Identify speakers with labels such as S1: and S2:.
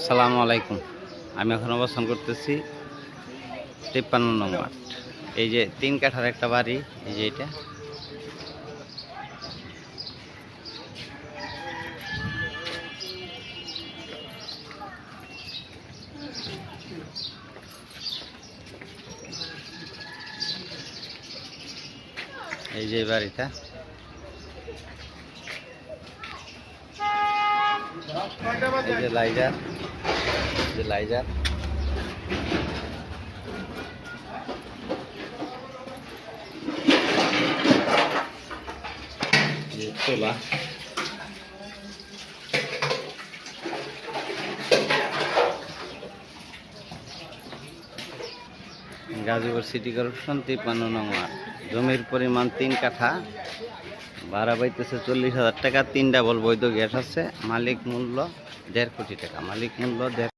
S1: আসসালামু আলাইকুম। আমি এখন অবস্থান করতেছি 53 নং ওয়ার্ড। এই যে 3 কাঠার একটা বাড়ি, এই যে এটা। এই যে বাড়িটা, এই যে লাইজার, যে লাইজার, চোলা, গাজীপুর সিটি কর্পোরেশন 53 নং ওয়ার্ড। জমির পরিমাণ 3 কাঠা, ভাড়া পাইতেছে 40,000 টাকা। 3 ডাবল বৈধ গ্যাস আছে। মালিক মূল্য 1.5 কোটি টাকা। মালিক মূল্য 1.5